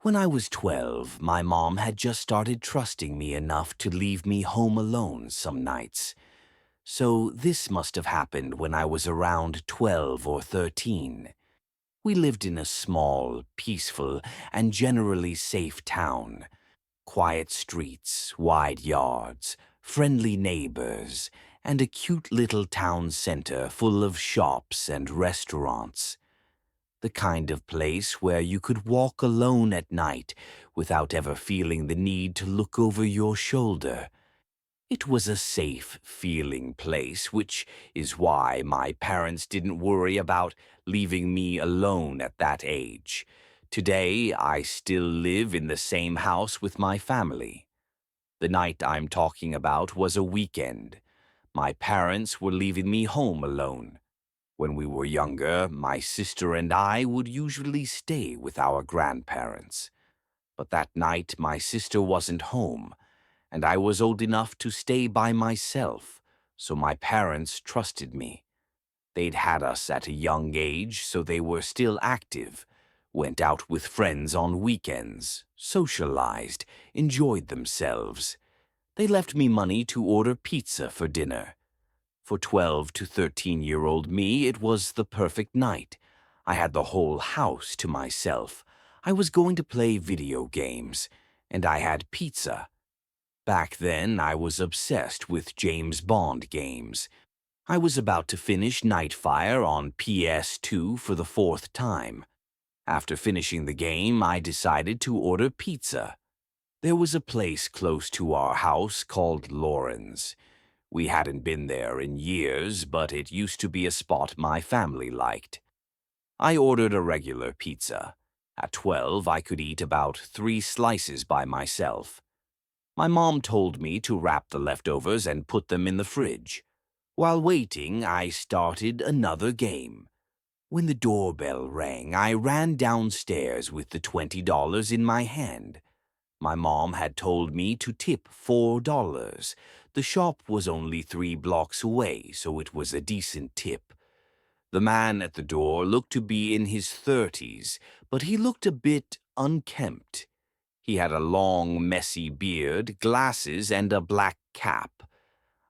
When I was 12, my mom had just started trusting me enough to leave me home alone some nights. So this must have happened when I was around 12 or 13. We lived in a small, peaceful, and generally safe town. Quiet streets, wide yards, friendly neighbors, and a cute little town center full of shops and restaurants. The kind of place where you could walk alone at night without ever feeling the need to look over your shoulder. It was a safe feeling place, which is why my parents didn't worry about leaving me alone at that age. Today, I still live in the same house with my family. The night I'm talking about was a weekend. My parents were leaving me home alone. When we were younger, my sister and I would usually stay with our grandparents. But that night my sister wasn't home, and I was old enough to stay by myself, so my parents trusted me. They'd had us at a young age, so they were still active, went out with friends on weekends, socialized, enjoyed themselves. They left me money to order pizza for dinner. For 12 to 13-year-old me, it was the perfect night. I had the whole house to myself. I was going to play video games, and I had pizza. Back then, I was obsessed with James Bond games. I was about to finish Nightfire on PS2 for the fourth time. After finishing the game, I decided to order pizza. There was a place close to our house called Lauren's. We hadn't been there in years, but it used to be a spot my family liked. I ordered a regular pizza. At 12, I could eat about 3 slices by myself. My mom told me to wrap the leftovers and put them in the fridge. While waiting, I started another game. When the doorbell rang, I ran downstairs with the $20 in my hand. My mom had told me to tip $4. The shop was only 3 blocks away, so it was a decent tip. The man at the door looked to be in his 30s, but he looked a bit unkempt. He had a long, messy beard, glasses, and a black cap.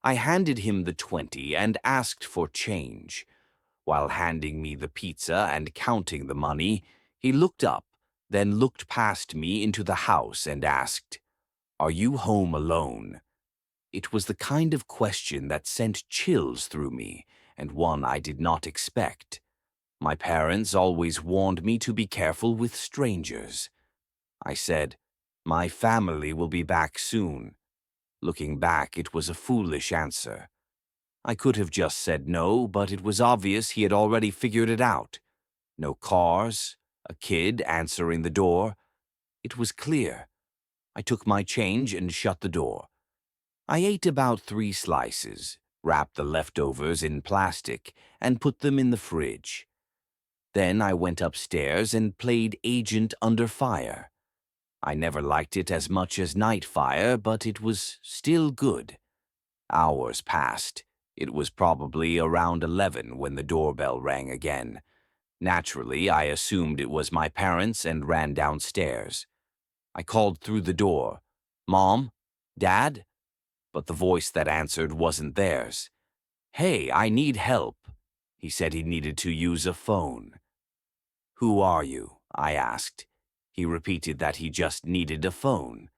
I handed him the 20 and asked for change. While handing me the pizza and counting the money, he looked up, then looked past me into the house and asked, "Are you home alone?" It was the kind of question that sent chills through me, and one I did not expect. My parents always warned me to be careful with strangers. I said, "My family will be back soon." Looking back, it was a foolish answer. I could have just said no, but it was obvious he had already figured it out. No cars, a kid answering the door. It was clear. I took my change and shut the door. I ate about 3 slices, wrapped the leftovers in plastic, and put them in the fridge. Then I went upstairs and played Agent Under Fire. I never liked it as much as Nightfire, but it was still good. Hours passed. It was probably around 11 when the doorbell rang again. Naturally, I assumed it was my parents and ran downstairs. I called through the door, "Mom? Dad?" But the voice that answered wasn't theirs. "Hey, I need help." He said he needed to use a phone. "Who are you?" I asked. He repeated that he just needed a phone.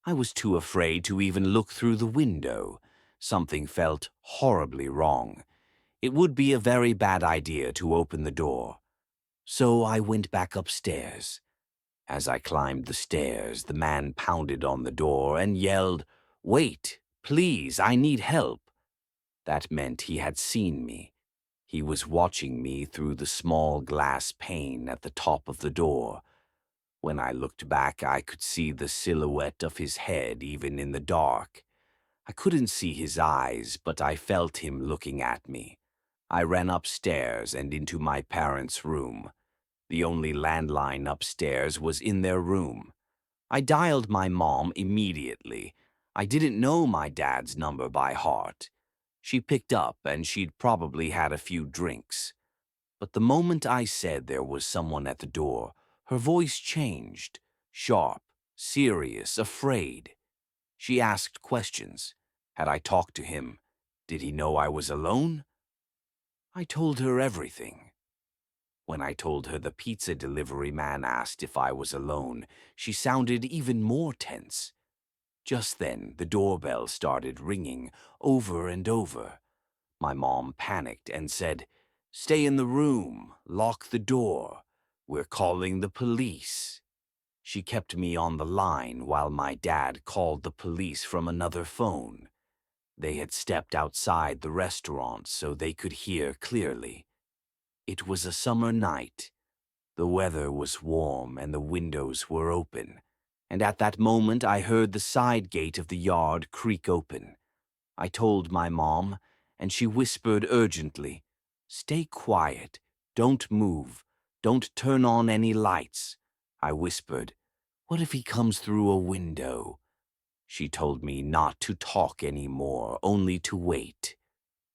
I was too afraid to even look through the window. Something felt horribly wrong. It would be a very bad idea to open the door. So I went back upstairs. As I climbed the stairs, the man pounded on the door and yelled, "Wait, please, I need help." That meant he had seen me. He was watching me through the small glass pane at the top of the door. When I looked back, I could see the silhouette of his head even in the dark. I couldn't see his eyes, but I felt him looking at me. I ran upstairs and into my parents' room. The only landline upstairs was in their room. I dialed my mom immediately. I didn't know my dad's number by heart. She picked up and she'd probably had a few drinks. But the moment I said there was someone at the door, her voice changed. Sharp, serious, afraid. She asked questions. Had I talked to him? Did he know I was alone? I told her everything. When I told her the pizza delivery man asked if I was alone, she sounded even more tense. Just then, the doorbell started ringing over and over. My mom panicked and said, "Stay in the room, lock the door. We're calling the police." She kept me on the line while my dad called the police from another phone. They had stepped outside the restaurant so they could hear clearly. It was a summer night. The weather was warm and the windows were open, and at that moment I heard the side gate of the yard creak open. I told my mom, and she whispered urgently, "Stay quiet, don't move, don't turn on any lights." I whispered, "What if he comes through a window?" She told me not to talk anymore, only to wait.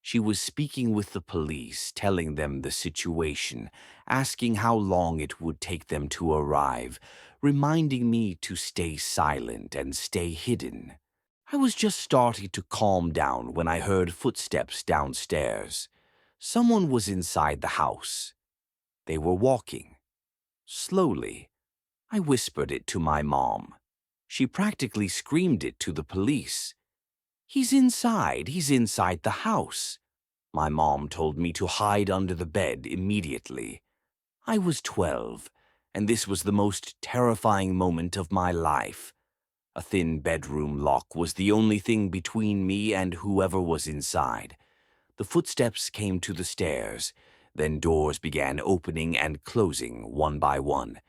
She was speaking with the police, telling them the situation, asking how long it would take them to arrive, reminding me to stay silent and stay hidden. I was just starting to calm down when I heard footsteps downstairs. Someone was inside the house. They were walking. Slowly. I whispered it to my mom. She practically screamed it to the police. He's inside the house." My mom told me to hide under the bed immediately. I was 12, and this was the most terrifying moment of my life. A thin bedroom lock was the only thing between me and whoever was inside. The footsteps came to the stairs, then doors began opening and closing one by one.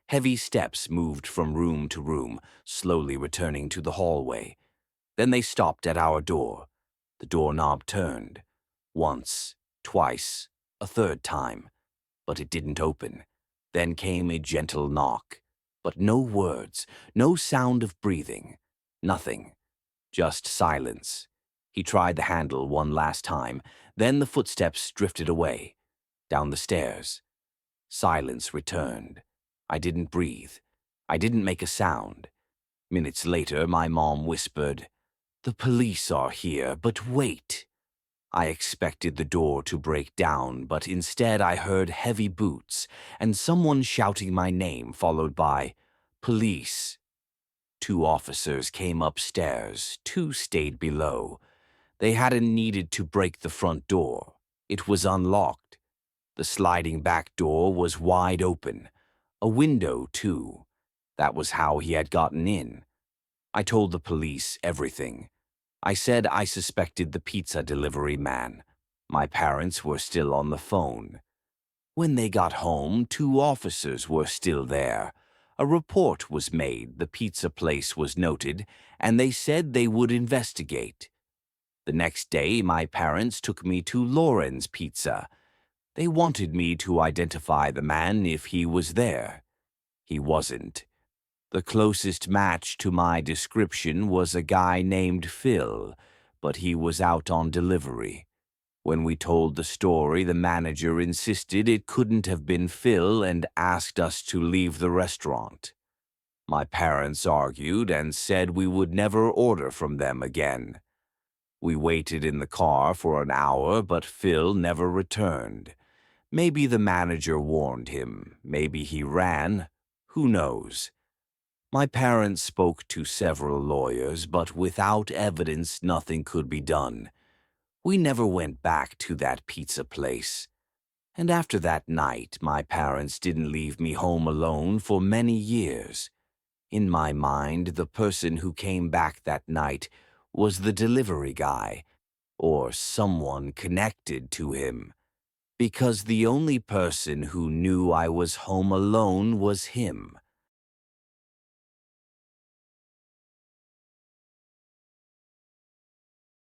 Heavy steps moved from room to room, slowly returning to the hallway. Then they stopped at our door. The doorknob turned. Once, twice, a third time, but it didn't open. Then came a gentle knock, but no words, no sound of breathing, nothing, just silence. He tried the handle one last time, then the footsteps drifted away, down the stairs. Silence returned. I didn't breathe. I didn't make a sound. Minutes later, my mom whispered, "The police are here, but wait." I expected the door to break down, but instead I heard heavy boots and someone shouting my name, followed by, "Police." 2 officers came upstairs, 2 stayed below. They hadn't needed to break the front door. It was unlocked. The sliding back door was wide open. A window, too. That was how he had gotten in. I told the police everything. I said I suspected the pizza delivery man. My parents were still on the phone. When they got home, 2 officers were still there. A report was made, the pizza place was noted, and they said they would investigate. The next day, my parents took me to Lauren's Pizza. They wanted me to identify the man if he was there. He wasn't. The closest match to my description was a guy named Phil, but he was out on delivery. When we told the story, the manager insisted it couldn't have been Phil and asked us to leave the restaurant. My parents argued and said we would never order from them again. We waited in the car for an hour, but Phil never returned. Maybe the manager warned him, maybe he ran, who knows? My parents spoke to several lawyers, but without evidence nothing could be done. We never went back to that pizza place. And after that night, my parents didn't leave me home alone for many years. In my mind, the person who came back that night was the delivery guy, or someone connected to him, because the only person who knew I was home alone was him.